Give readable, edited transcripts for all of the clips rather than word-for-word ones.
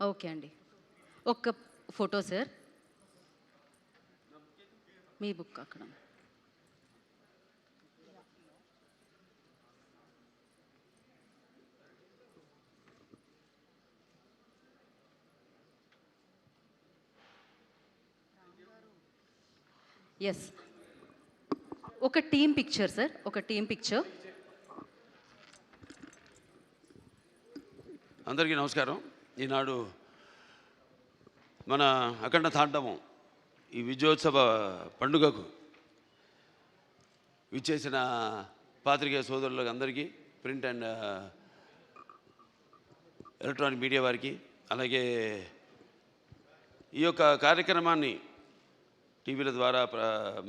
Okay అండి. ఒక్క photo sir. మీ book అక్కడ. ఎస్. ఒక టీమ్ పిక్చర్ సార్, ఒక టీమ్ పిక్చర్. అందరికీ నమస్కారం. ఈనాడు మన అఖండ తాండవం ఈ విజయోత్సవ పండుగకు విచ్చేసిన పాత్రికేయ సోదరులకు అందరికీ, ప్రింట్ అండ్ ఎలక్ట్రానిక్ మీడియా వారికి, అలాగే ఈ యొక్క కార్యక్రమాన్ని టీవీల ద్వారా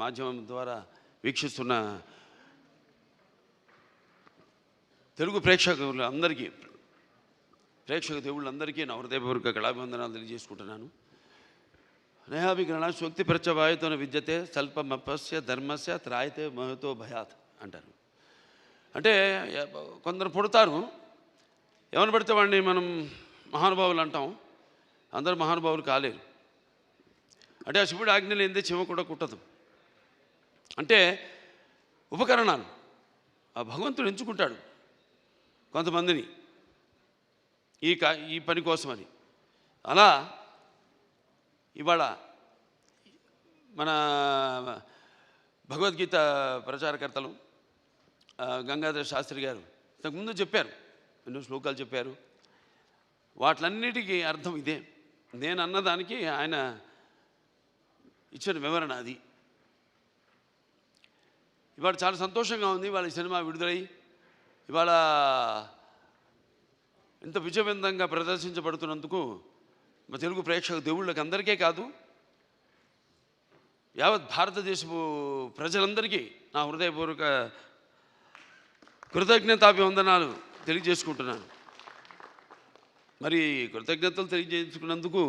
మాధ్యమం ద్వారా వీక్షిస్తున్న తెలుగు ప్రేక్షకులందరికీ, ప్రేక్షక దేవుళ్ళందరికీ నా హృదయపూర్వక కళాభివందనాలు తెలియజేసుకుంటున్నాను. నేహాభిగ్రహణ శోక్తి ప్రచవాయుతోన విద్యతే స్వల్పమపస్య ధర్మస్య త్రాయితే మహతో భయాత్ అంటారు. అంటే కొందరు పుడతారు, ఎవరిని పడితే వాడిని మనం మహానుభావులు అంటాం. అందరూ మహానుభావులు కాలేరు. అంటే ఆ శివుడు ఆజ్ఞ లేనిదే చీమ కూడా కుట్టదు. అంటే ఉపకరణాలు ఆ భగవంతుడు ఎంచుకుంటాడు కొంతమందిని ఈ పని కోసమని. అలా ఇవాళ మన భగవద్గీత ప్రచారకర్తలు గంగాధర శాస్త్రి గారు ఇంతకుముందు చెప్పారు, ఎన్నో శ్లోకాలు చెప్పారు. వాటిలన్నిటికీ అర్థం ఇదే. నేను అన్నదానికి ఆయన ఇచ్చిన వివరణ అది. ఇవాళ చాలా సంతోషంగా ఉంది. ఇవాళ ఈ సినిమా విడుదలై ఇవాళ ఇంత విజయవంతంగా ప్రదర్శించబడుతున్నందుకు మా తెలుగు ప్రేక్షక దేవుళ్ళకి అందరికీ కాదు, యావత్ భారతదేశపు ప్రజలందరికీ నా హృదయపూర్వక కృతజ్ఞతాభివందనాలు తెలియజేసుకుంటున్నాను. మరి కృతజ్ఞతలు తెలియజేసుకున్నందుకు,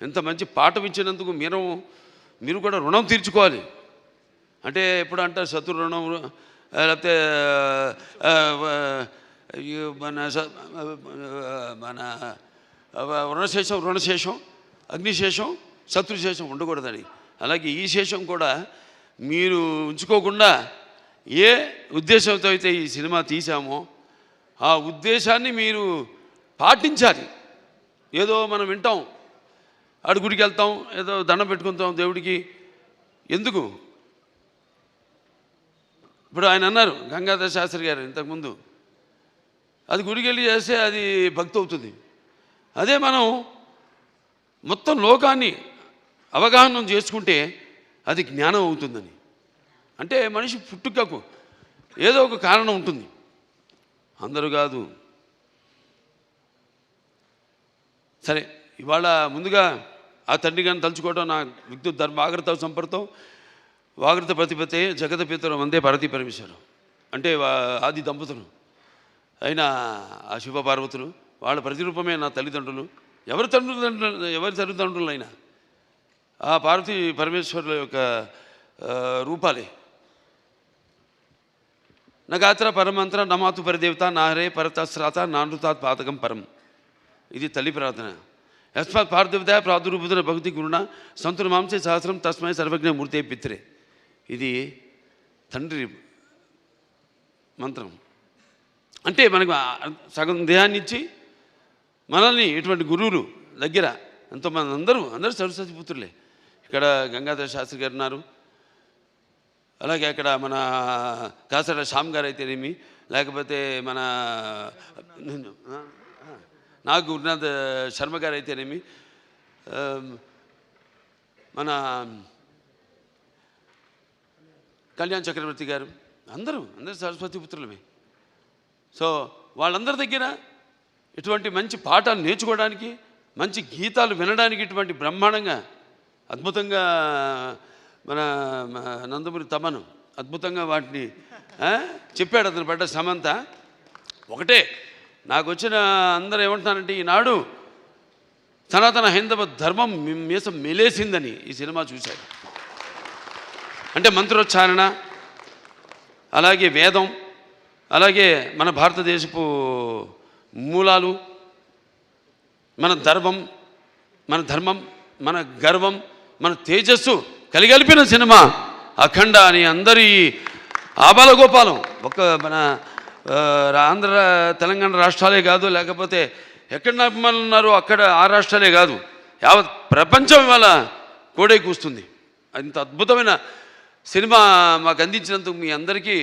ఎంత మంచి పాఠం ఇచ్చినందుకు మీరు కూడా రుణం తీర్చుకోవాలి. అంటే ఎప్పుడు అంటారు శత్రు రుణం, లేకపోతే మన రుణశేషం అగ్నిశేషం శత్రుశేషం ఉండకూడదని. అలాగే ఈ శేషం కూడా మీరు ఉంచుకోకుండా ఏ ఉద్దేశంతో అయితే ఈ సినిమా తీసామో ఆ ఉద్దేశాన్ని మీరు పాటించాలి. ఏదో మనం వింటాం, ఆడు గుడికి వెళ్తాం, ఏదో దండం పెట్టుకుంటాం దేవుడికి. ఎందుకు? ఇప్పుడు ఆయన అన్నారు గంగాధర శాస్త్రి గారు ఇంతకుముందు, అది గుడికి వెళ్ళి చేస్తే అది భక్తి అవుతుంది. అదే మనం మొత్తం లోకాన్ని అవగాహన చేసుకుంటే అది జ్ఞానం అవుతుందని. అంటే మనిషి పుట్టుకకు ఏదో ఒక కారణం ఉంటుంది, అందరూ కాదు. సరే, ఇవాళ ముందుగా ఆ తండ్రి గారిని తలుచుకోవడం, నా విద్యుత్ ధర్మాగ్రత సంపర్తం వాగ్రత ప్రతిపతే జగత పితరం వందే పార్వతీ పరమేశ్వరం. అంటే ఆది దంపతులు అయిన ఆ శివపార్వతులు, వాళ్ళ ప్రతిరూపమే నా తల్లిదండ్రులు. ఎవరి తల్లిదండ్రులైనా ఆ పార్వతీ పరమేశ్వరుల యొక్క రూపాలే. నగాత్ర పరమంత్ర నమాతు పరిదేవత నాహరే పరతశ్రాత నానృతాత్ పాతకం పరం. ఇది తల్లి ప్రార్థన. యస్మాత్ పార్థివదయ ప్రాదుర్భుతుల భక్తి గురుణ సంతుల మాంసే సహస్రం తస్మై సర్వజ్ఞ మూర్తే పిత్రే. ఇది తండ్రి మంత్రం. అంటే మనకు సగం దేహాన్ని ఇచ్చి మనల్ని ఇటువంటి గురువులు దగ్గర ఎంతోమంది, అందరూ సరస్వతి పుత్రులే. ఇక్కడ గంగాధర శాస్త్రి గారు ఉన్నారు, అలాగే అక్కడ మన కాసర శ్యామ్ గారు అయితేనేమి, లేకపోతే మన నాగ్ గురునాథ్ శర్మ గారు అయితేనేమి, మన కళ్యాణ్ చక్రవర్తి గారు, అందరూ సరస్వతి పుత్రులమే. సో వాళ్ళందరి దగ్గర ఇటువంటి మంచి పాఠాలు నేర్చుకోవడానికి, మంచి గీతాలు వినడానికి ఇటువంటి బ్రహ్మాండంగా అద్భుతంగా మన నందమూరి తమను అద్భుతంగా వాటిని చెప్పాడు. అతను పడ్డ సమంత ఒకటే. నాకు వచ్చిన అందరూ ఏమంటున్నారంటే, ఈనాడు సనాతన హైందవ ధర్మం మీసం మెలేసిందని ఈ సినిమా చూశాడు. అంటే మంత్రోచ్చారణ, అలాగే వేదం, అలాగే మన భారతదేశపు మూలాలు, మన ధర్మం, మన ధర్మం, మన గర్వం, మన తేజస్సు కలిగలిపిన సినిమా అఖండ అని అందరి ఆబాలగోపాలం. ఒక మన ఆంధ్ర తెలంగాణ రాష్ట్రాలే కాదు, లేకపోతే ఎక్కడ అభిమానులు ఉన్నారో అక్కడ ఆ రాష్ట్రాలే కాదు, యావత్ ప్రపంచం ఇవాళ కోడై కూస్తుంది. అంత అద్భుతమైన సినిమా మాకు అందించినందుకు మీ అందరికీ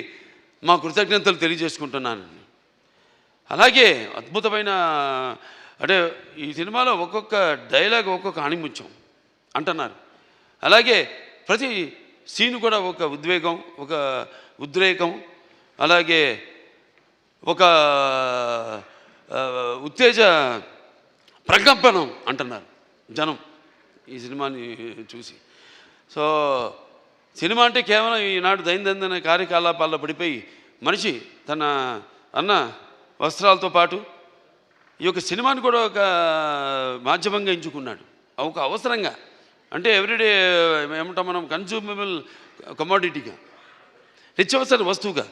మా కృతజ్ఞతలు తెలియజేసుకుంటున్నాను. అలాగే అద్భుతమైన అంటే ఈ సినిమాలో ఒక్కొక్క డైలాగ్ ఒక్కొక్క ఆణిముత్యం అంటున్నారు. అలాగే ప్రతి సీన్ కూడా ఒక ఉద్వేగం, ఒక ఉద్రేకం, అలాగే ఒక ఉత్తేజ ప్రకంపనం అంటున్నారు జనం ఈ సినిమాని చూసి. సో సినిమా అంటే కేవలం ఈనాడు దైనందిన కార్యకలాపాల్లో పడిపోయి మనిషి తన అన్న వస్త్రాలతో పాటు ఈ యొక్క సినిమాని కూడా ఒక మాధ్యమంగా ఎంచుకున్నాడు, ఒక అవసరంగా. అంటే ఎవ్రీడే ఏమంటాం మనం, కన్జ్యూమబుల్ కమోడిటీగా, నిత్యవసర వస్తువుగా.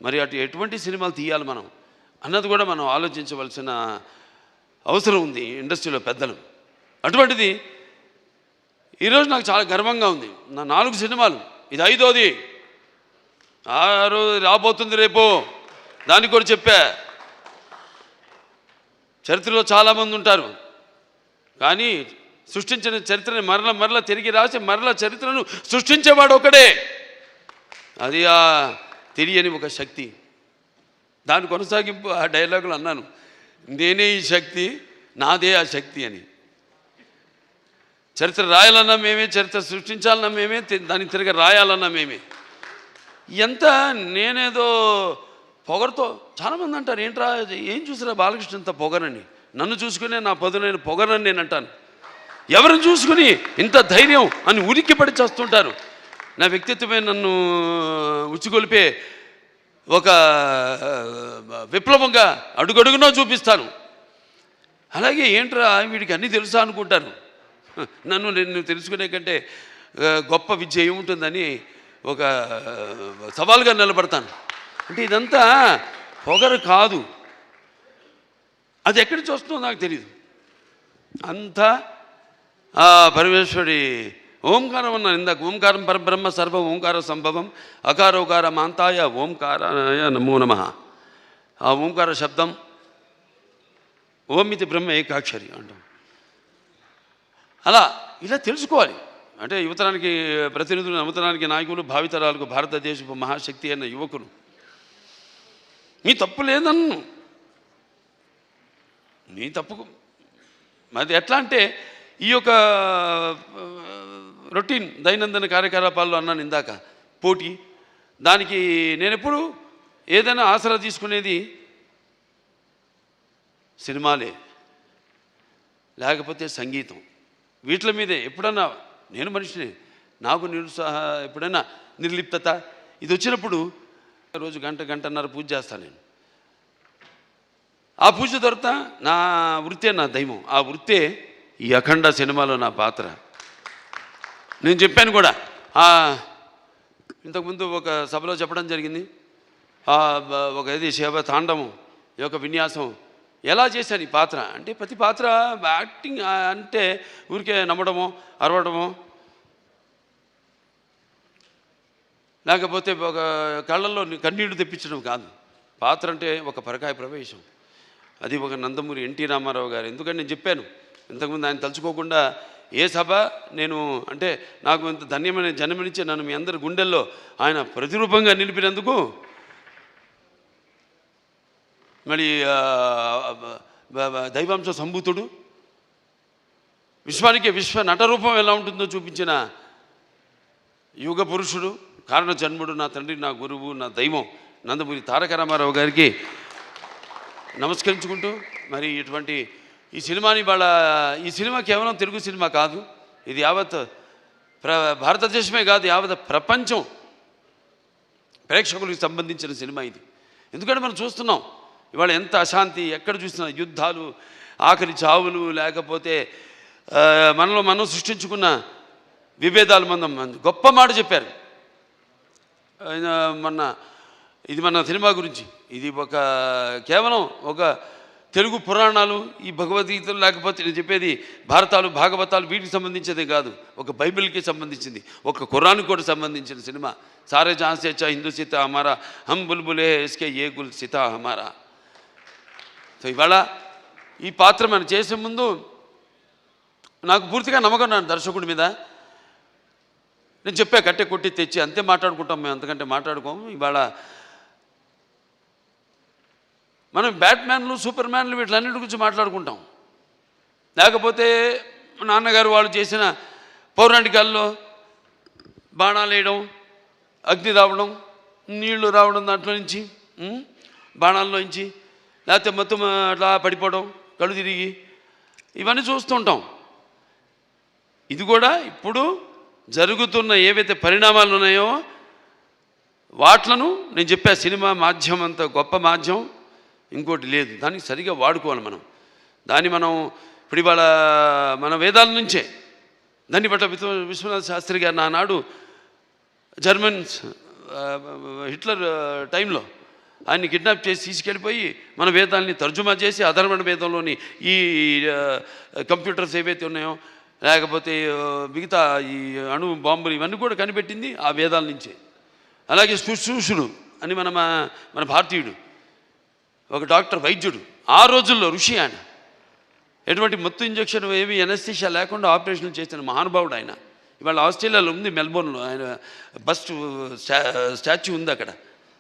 మరి ఎటువంటి సినిమాలు తీయాలి మనం అన్నది కూడా మనం ఆలోచించవలసిన అవసరం ఉంది ఇండస్ట్రీలో పెద్దలు. అటువంటిది ఈరోజు నాకు చాలా గర్వంగా ఉంది. నా 4 సినిమాలు, ఇది 5వది, 6 రాబోతుంది రేపు. దానికి కూడా చెప్పా, చరిత్రలో చాలామంది ఉంటారు కానీ సృష్టించిన చరిత్రని మరల తిరిగి రాసి మరల చరిత్రను సృష్టించేవాడు ఒకడే. అది ఆ తెలియని ఒక శక్తి. దాని కొనసాగింపు ఆ డైలాగులు అన్నాను, నేనే ఈ శక్తి, నాదే ఆ శక్తి అని. చరిత్ర రాయాలన్నా మేమే, చరిత్ర సృష్టించాలన్నా మేమే, దాన్ని తిరిగి రాయాలన్నా మేమే. ఎంత నేనేదో పొగరుతో చాలామంది అంటారు, ఏంట్రా ఏం చూసిరా బాలకృష్ణ ఇంత పొగరని. నన్ను చూసుకునే నా పదునైన పొగరని నేను అంటాను. ఎవరిని చూసుకుని ఇంత ధైర్యం అని ఉలిక్కిపడి చేస్తుంటారు. నా వ్యక్తిత్వమే నన్ను ఉచ్చిగొలిపే ఒక విప్లవంగా అడుగడుగునో చూపిస్తాను. అలాగే ఏంట్రా వీడికి అన్నీ తెలుసా అనుకుంటాను. నేను తెలుసుకునే కంటే గొప్ప విద్య ఏముంటుందని ఒక సవాల్గా నిలబడతాను. అంటే ఇదంతా పొగరు కాదు, అది ఎక్కడి నుంచి వస్తుందో నాకు తెలియదు. అంతా ఆ పరమేశ్వరుడి ఓంకారం అన్నాను ఇందాక. ఓంకారం పరబ్రహ్మ సర్వ ఓంకార సంభవం అకారోకార మాంతాయ ఓంకారాయ నమో నమః. ఆ ఓంకార శబ్దం ఓమితి బ్రహ్మ ఏకాక్షరి అంటాం. అలా ఇలా తెలుసుకోవాలి. అంటే యువతరానికి ప్రతినిధులు, నవతరానికి నాయకులు, భావితరాలకు భారతదేశపు మహాశక్తి అయిన యువకులు. నీ తప్పు లేదన్ను, నీ తప్పుకు అది ఎట్లా అంటే ఈ యొక్క రొటీన్ దైనందిన కార్యకలాపాల్లో అన్నాను ఇందాక, పోటీ. దానికి నేను ఎప్పుడు ఏదైనా ఆసరా తీసుకునేది సినిమాలే, లేకపోతే సంగీతం. వీటి మీదే ఎప్పుడన్నా నేను మనిషిని, నాకు ఎప్పుడైనా నిర్లిప్తత ఇది వచ్చినప్పుడు రోజు గంటన్నర పూజ చేస్తాను నేను. ఆ పూజ తర్వాత నా వృత్తే నా దైవం. ఆ వృత్తే ఈ అఖండ సినిమాలో నా పాత్ర. నేను చెప్పాను కూడా, ఇంతకుముందు ఒక సభలో చెప్పడం జరిగింది. ఒక ఇది శివ తాండవం యొక్క విన్యాసం ఎలా చేశాను ఈ పాత్ర అంటే, ప్రతి పాత్ర యాక్టింగ్ అంటే ఊరికే నమ్మడమో అరవడమో, లేకపోతే ఒక కళ్ళల్లో కన్నీళ్లు తెప్పించడం కాదు. పాత్ర అంటే ఒక పరకాయ ప్రవేశం. అది ఒక నందమూరి ఎన్టీ రామారావు గారు. ఎందుకంటే నేను చెప్పాను ఇంతకుముందు, ఆయన తలుచుకోకుండా ఏ సభ నేను అంటే నాకు ఇంత ధన్యమైన జన్మనిచ్చే నన్ను మీ అందరి గుండెల్లో ఆయన ప్రతిరూపంగా నిలిపినందుకు, మరి దైవాంశ సంభూతుడు, విశ్వానికి విశ్వ నటరూపం ఎలా ఉంటుందో చూపించిన యుగ పురుషుడు, కారణ జన్ముడు, నా తండ్రి, నా గురువు, నా దైవం నందమూరి తారక రామారావు గారికి నమస్కరించుకుంటూ, మరి ఇటువంటి ఈ సినిమాని ఈ సినిమా కేవలం తెలుగు సినిమా కాదు, ఇది యావత్ భారతదేశమే కాదు, యావత్ ప్రపంచం ప్రేక్షకులకు సంబంధించిన సినిమా ఇది. ఎందుకంటే మనం చూస్తున్నాం ఇవాళ ఎంత అశాంతి, ఎక్కడ చూసినా యుద్ధాలు, ఆఖరి చావులు, లేకపోతే మనలో మనం సృష్టించుకున్న విభేదాలు. మనం గొప్ప మాట చెప్పారు ఇది మన సినిమా గురించి. ఇది కేవలం ఒక తెలుగు పురాణాలు, ఈ భగవద్గీతలు, లేకపోతే నేను చెప్పేది భారతాలు, భాగవతాలు, వీటికి సంబంధించేదే కాదు, ఒక బైబిల్కి సంబంధించింది, ఒక ఖురాన్కి కూడా సంబంధించిన సినిమా. సారే జహాన్ సే అచ్చా హిందూ సీతా హమారా, హమ్ బుల్బులే ఇస్కే ఏ గుల్ సీతా హమారా. సో ఇవాళ ఈ పాత్ర మనం చేసే ముందు నాకు పూర్తిగా నమ్మకం నా దర్శకుడి మీద. నేను చెప్పా, కట్టె కొట్టి తెచ్చి అంతే మాట్లాడుకుంటాం మేము, అంతకంటే మాట్లాడుకోము. ఇవాళ మనం బ్యాట్మ్యాన్లు, సూపర్ మ్యాన్లు, వీటిలన్నిటి గురించి మాట్లాడుకుంటాం. లేకపోతే నాన్నగారు వాళ్ళు చేసిన పౌరాణికాల్లో బాణాలు వేయడం, అగ్ని రావడం, నీళ్లు రావడం, దాంట్లో నుంచి బాణాల్లో నుంచి, లేకపోతే మొత్తం అట్లా పడిపోవడం, కళ్ళు తిరిగి, ఇవన్నీ చూస్తుంటాం. ఇది కూడా ఇప్పుడు జరుగుతున్న ఏవైతే పరిణామాలు ఉన్నాయో వాట్లను నేను చెప్పా, సినిమా మాధ్యమం అంత గొప్ప మాధ్యమం ఇంకోటి లేదు. దానికి సరిగా వాడుకోవాలి మనం. దాన్ని మనం ఇప్పుడు ఇవాళ మన వేదాల నుంచే దాన్ని బట్ట విశ్వనాథ శాస్త్రి గారు నానాడు జర్మన్స్ హిట్లర్ టైంలో ఆయన్ని కిడ్నాప్ చేసి తీసుకెళ్ళిపోయి మన వేదాలని తర్జుమా చేసి అధర్వణ వేదంలోని ఈ కంప్యూటర్స్ ఏవైతే ఉన్నాయో, లేకపోతే మిగతా ఈ అణు బాంబులు, ఇవన్నీ కూడా కనిపెట్టింది ఆ వేదాల నుంచే. అలాగే శుశ్రూషుడు అని మన భారతీయుడు, ఒక డాక్టర్, వైద్యుడు, ఆ రోజుల్లో ఋషి ఆయన. ఎటువంటి మత్తు ఇంజక్షన్ ఏమి ఎనస్థీషియా లేకుండా ఆపరేషన్లు చేసిన మహానుభావుడు ఆయన. ఇవాళ ఆస్ట్రేలియాలో ఉంది, మెల్బోర్న్లో ఆయన బస్ట్ స్టాచ్యూ ఉంది అక్కడ,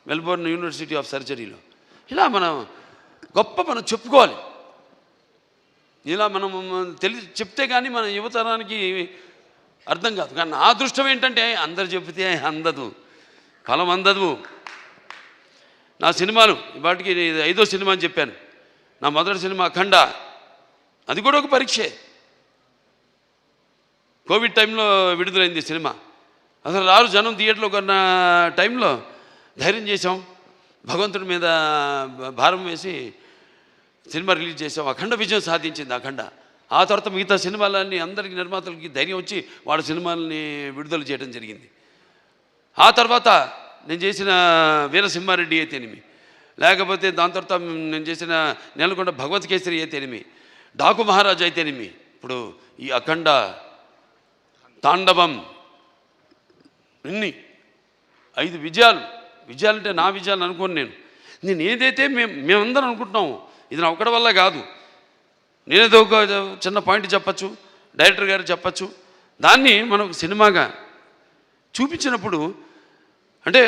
మెల్బోర్న్ యూనివర్సిటీ ఆఫ్ సర్జరీలో. ఇలా మనం చెప్పుకోవాలి. ఇలా మనం చెప్తే కానీ మన యువతరానికి అర్థం కాదు. కానీ నా అదృష్టం ఏంటంటే అందరు చెబితే అందదు, ఫలం అందదు. నా సినిమాలు వాటికి 5వ సినిమా అని చెప్పాను. నా మొదటి సినిమా అఖండ, అది కూడా ఒక పరీక్షే. కోవిడ్ టైంలో విడుదలైంది సినిమా. అసలు రారు జనం థియేటర్లో కొన్న టైంలో ధైర్యం చేసాం, భగవంతుడి మీద భారం వేసి సినిమా రిలీజ్ చేసాం. అఖండ విజయం సాధించింది అఖండ. ఆ తర్వాత మిగతా సినిమాలన్నీ అందరికీ, నిర్మాతలకి ధైర్యం వచ్చి వాళ్ళ సినిమాలని విడుదల చేయడం జరిగింది. ఆ తర్వాత నేను చేసిన వీరసింహారెడ్డి అయితేనేమి, లేకపోతే దాని తర్వాత నేను చేసిన నెలకొండ భగవత్ కేసరి అయితేనేమి, డాకు మహారాజ్ అయితేనేమి, ఇప్పుడు ఈ అఖండ, తాండవం, ఇన్ని 5 విజయాలంటే నా విజయాలు అనుకోను. నేను ఏదైతే మేమందరం అనుకుంటున్నాము, ఇది నా ఒక్కడి వల్ల కాదు. నేనేదో ఒక చిన్న పాయింట్ చెప్పచ్చు, డైరెక్టర్ గారు చెప్పచ్చు, దాన్ని మనం సినిమాగా చూపించినప్పుడు, అంటే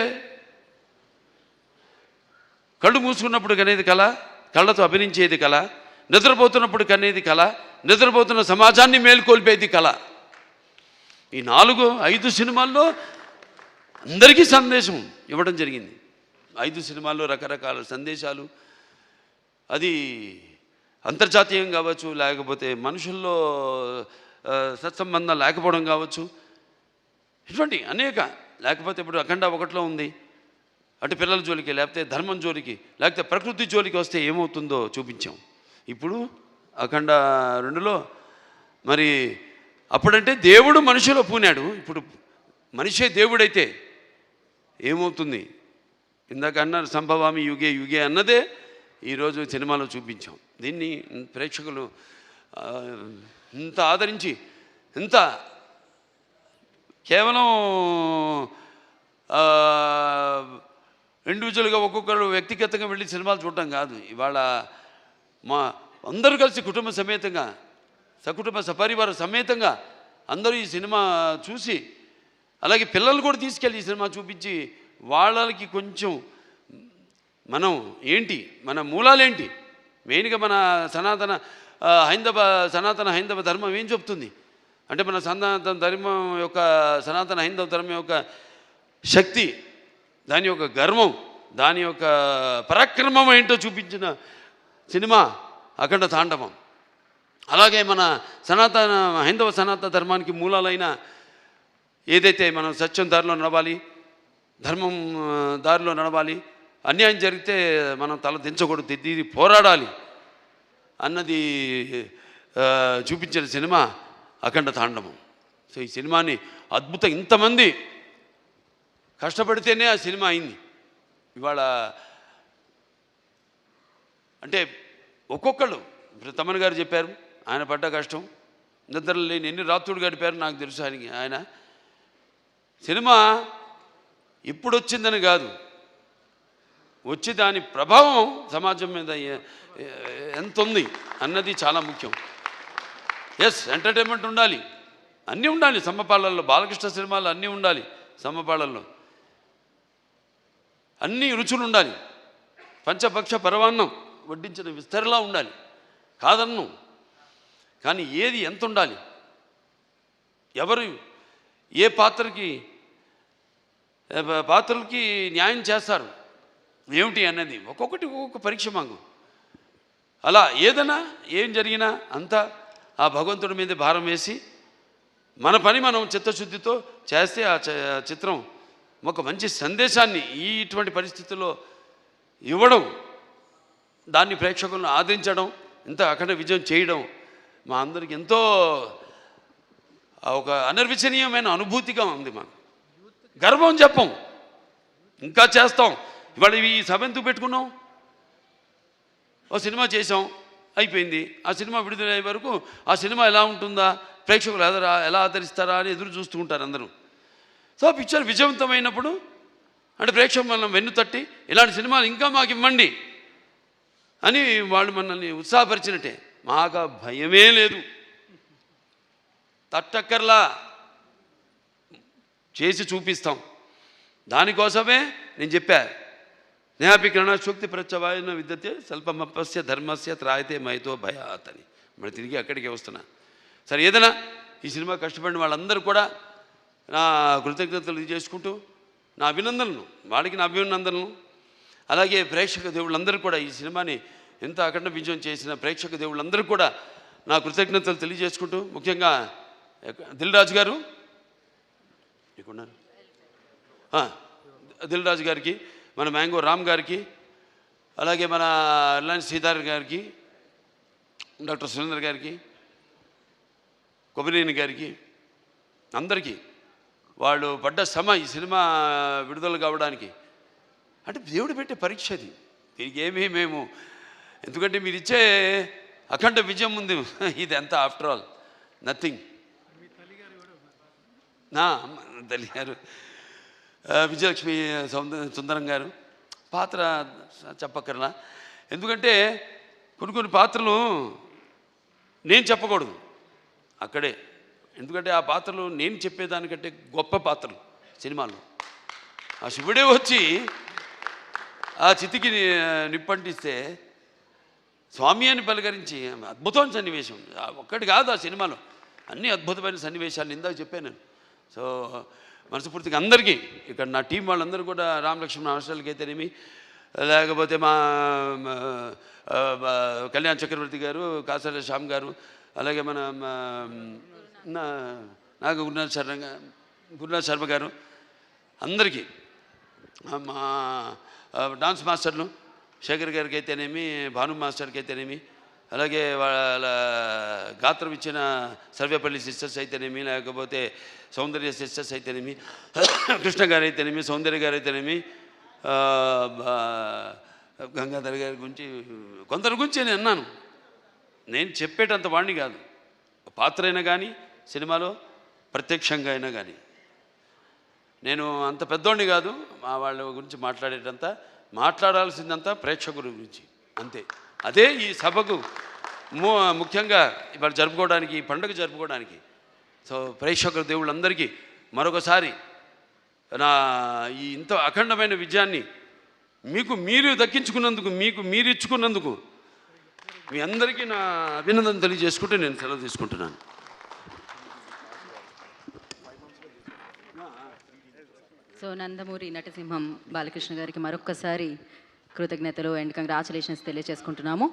కళ్ళు మూసుకున్నప్పుడు కనేది కళ, కళ్ళతో అభినయించేది కళ, నిద్రపోతున్నప్పుడు కనేది కళ, నిద్రపోతున్న సమాజాన్ని మేల్కొల్పేది కళ. ఈ 4-5 సినిమాల్లో అందరికీ సందేశం ఇవ్వడం జరిగింది. 5 సినిమాల్లో రకరకాల సందేశాలు, అది అంతర్జాతీయం కావచ్చు, లేకపోతే మనుషుల్లో సత్సంబంధం లేకపోవడం కావచ్చు, ఇటువంటి అనేక. లేకపోతే ఇప్పుడు అఖండ 1లో ఉంది, అటు పిల్లల జోలికి, లేకపోతే ధర్మం జోలికి, లేకపోతే ప్రకృతి జోలికి వస్తే ఏమవుతుందో చూపించాం. ఇప్పుడు అఖండ 2లో మరి అప్పుడంటే దేవుడు మనిషిలో పూనాడు, ఇప్పుడు మనిషే దేవుడైతే ఏమవుతుంది? ఇందాక అన్నారు సంభవామి యుగే యుగే అన్నదే ఈరోజు సినిమాలో చూపించాం. దీన్ని ప్రేక్షకులు ఇంత ఆదరించి, ఇంత కేవలం ఇండివిజువల్గా ఒక్కొక్కరు వ్యక్తిగతంగా వెళ్ళి సినిమాలు చూడటం కాదు. ఇవాళ మా అందరూ కలిసి కుటుంబ సమేతంగా, సకుటుంబ సపరివార సమేతంగా అందరూ ఈ సినిమా చూసి, అలాగే పిల్లలు కూడా తీసుకెళ్ళి ఈ సినిమా చూపించి వాళ్ళకి కొంచెం మనం ఏంటి, మన మూలాలేంటి, మెయిన్గా మన సనాతన హైందవ ధర్మం ఏం చెప్తుంది అంటే, మన సనాతన ధర్మం యొక్క, సనాతన హైందవ ధర్మం యొక్క శక్తి, దాని యొక్క గర్వం, దాని యొక్క పరాక్రమం ఏంటో చూపించిన సినిమా అఖండ తాండవం. అలాగే మన హైందవ సనాతన ధర్మానికి మూలాలైన ఏదైతే మనం సత్యం దారిలో నడవాలి, ధర్మం దారిలో నడవాలి, అన్యాయం జరిగితే మనం తల దించకూడదు, తిరిగి పోరాడాలి అన్నది చూపించిన సినిమా అఖండ తాండవం. సో ఈ సినిమాని ఇంతమంది కష్టపడితేనే ఆ సినిమా అయింది. ఇవాళ అంటే ఒక్కొక్కళ్ళు ఇప్పుడు తమన్ గారు చెప్పారు, ఆయన పడ్డ కష్టం, నిద్ర లేని ఎన్ని రాత్రులు గడిపారు నాకు తెలుసు. ఆయన సినిమా ఇప్పుడు వచ్చిందని కాదు, వచ్చి దాని ప్రభావం సమాజం మీద ఎంత ఉంది అన్నది చాలా ముఖ్యం. ఎస్, ఎంటర్టైన్మెంట్ ఉండాలి, అన్నీ ఉండాలి సమ్మపాళ్ళల్లో. బాలకృష్ణ సినిమాలు అన్నీ ఉండాలి సమ్మపాళ్ళల్లో, అన్ని రుచులు ఉండాలి. పంచపక్ష పరవాన్నం వడ్డించిన విస్తరలా ఉండాలి, కాదన్ను. కానీ ఏది ఎంత ఉండాలి, ఎవరు ఏ పాత్రలకి న్యాయం చేస్తారు ఏమిటి అన్నది ఒక్కొక్కటి ఒక్కొక్క పరీక్ష మాకు. అలా ఏదైనా ఏం జరిగినా అంతా ఆ భగవంతుడి మీద భారం వేసి మన పని మనం చిత్తశుద్ధితో చేస్తే ఆ చిత్రం ఒక మంచి సందేశాన్ని ఇటువంటి పరిస్థితుల్లో ఇవ్వడం, దాన్ని ప్రేక్షకులను ఆదరించడం, ఇంత అఖండ విజయం చేయడం మా అందరికి ఎంతో ఒక అనిర్వచనీయమైన అనుభూతిగా ఉంది. మాకు గర్వం చెప్పం, ఇంకా చేస్తాం. ఇవాళ ఈ సభ ఎందుకు పెట్టుకున్నాం? ఓ సినిమా చేసాం, అయిపోయింది. ఆ సినిమా విడుదలయ్యే వరకు ఆ సినిమా ఎలా ఉంటుందా, ప్రేక్షకులు ఎలా ఆదరిస్తారా అని ఎదురు చూస్తూ ఉంటారు అందరూ. సో పిక్చర్ విజయవంతమైనప్పుడు అంటే ప్రేక్షకులు మనం వెన్ను తట్టి ఇలాంటి సినిమాలు ఇంకా మాకు ఇవ్వండి అని వాళ్ళు మనల్ని ఉత్సాహపరిచినట్టే. మాకు భయమే లేదు, తట్టక్కర్లా, చేసి చూపిస్తాం. దానికోసమే నేను చెప్పా, నేహాపికరణ శోక్తి ప్రత్యవాయన విద్యతే స్వల్పమపస్య ధర్మస్య త్రాయతే మైతో భయాత్ అని మరి తిరిగి అక్కడికే వస్తున్నా. సరే, ఏదైనా ఈ సినిమా కష్టపడిన వాళ్ళందరూ కూడా నా కృతజ్ఞతలు చేసుకుంటూ నా అభినందనలు, వాడికి నా అభినందనలు, అలాగే ప్రేక్షక దేవుళ్ళందరూ కూడా ఈ సినిమాని ఎంత అఖండ విజయం చేసిన ప్రేక్షక దేవుళ్ళందరూ కూడా నా కృతజ్ఞతలు తెలియజేసుకుంటూ, ముఖ్యంగా దిల్ రాజు గారు దిల్ రాజు గారికి, మన మ్యాంగో రామ్ గారికి, అలాగే మన రిలయన్స్ సీతార్ గారికి, డాక్టర్ సురేందర్ గారికి, కొబ్బరినేని గారికి, అందరికీ వాళ్ళు పడ్డ శ్రమ ఈ సినిమా విడుదల కావడానికి అంటే దేవుడు పెట్టే పరీక్ష అది. దీనికి ఏమీ మేము, ఎందుకంటే మీరు ఇచ్చే అఖండ విజయం ఉంది, ఇది ఎంత ఆఫ్టర్ ఆల్ నథింగ్. నా తల్లి గారు విజయలక్ష్మి సుందరం గారు పాత్ర చెప్పక్కర్లా, ఎందుకంటే కొన్ని పాత్రలు నేను చెప్పకూడదు అక్కడే, ఎందుకంటే ఆ పాత్రలు నేను చెప్పేదానికంటే గొప్ప పాత్రలు సినిమాలో. ఆ శివుడే వచ్చి ఆ చితికి నిప్పంటిస్తే స్వామి అని పలకరించి అద్భుతమైన సన్నివేశం ఒక్కటి కాదు ఆ సినిమాలో, అన్ని అద్భుతమైన సన్నివేశాలు ఇందాక చెప్పాను నేను. సో మనస్ఫూర్తిగా అందరికీ ఇక్కడ నా టీం వాళ్ళందరూ కూడా, రామలక్ష్మణ హాస్టల్కి అయితేనేమి, లేకపోతే మా కళ్యాణ్ చక్రవర్తి గారు, కాసాల శ్యామ్ గారు, అలాగే మన నాకు గురునాథ్ శర్మ గారు, అందరికీ, మా డాన్స్ మాస్టర్లు శేఖర్ గారికి అయితేనేమి, భాను మాస్టర్కి అయితేనేమి, అలాగే వాళ్ళ గాత్రం ఇచ్చిన సర్వేపల్లి సిస్టర్స్ అయితేనేమి, లేకపోతే సౌందర్య సిస్టర్స్ అయితేనేమి, కృష్ణ గారు అయితేనేమి, సౌందర్య గారు అయితేనేమి, గంగాధర్ గారి గురించి కొందరి గురించి నేను అన్నాను. నేను చెప్పేటంత వాడిని కాదు, పాత్ర అయినా కానీ సినిమాలో ప్రత్యక్షంగా అయినా కానీ నేను అంత పెద్దోడిని కాదు. మా వాళ్ళ గురించి మాట్లాడాల్సిందంతా ప్రేక్షకుల గురించి అంతే. అదే ఈ సభకు ముఖ్యంగా ఇవాళ జరుపుకోవడానికి, ఈ పండుగ జరుపుకోవడానికి. సో ప్రేక్షకుల దేవుళ్ళందరికీ మరొకసారి నా ఈ ఇంత అఖండమైన విజయాన్ని మీకు మీరు దక్కించుకున్నందుకు, మీకు మీరు ఇచ్చుకున్నందుకు మీ అందరికీ నా అభినందన తెలియజేసుకుంటే నేను సెలవు తీసుకుంటున్నాను. సో నందమూరి నటసింహం బాలకృష్ణ గారికి మరొక్కసారి కృతజ్ఞతలు అండ్ కంగ్రాచులేషన్స్ తెలియజేసుకుంటున్నాము.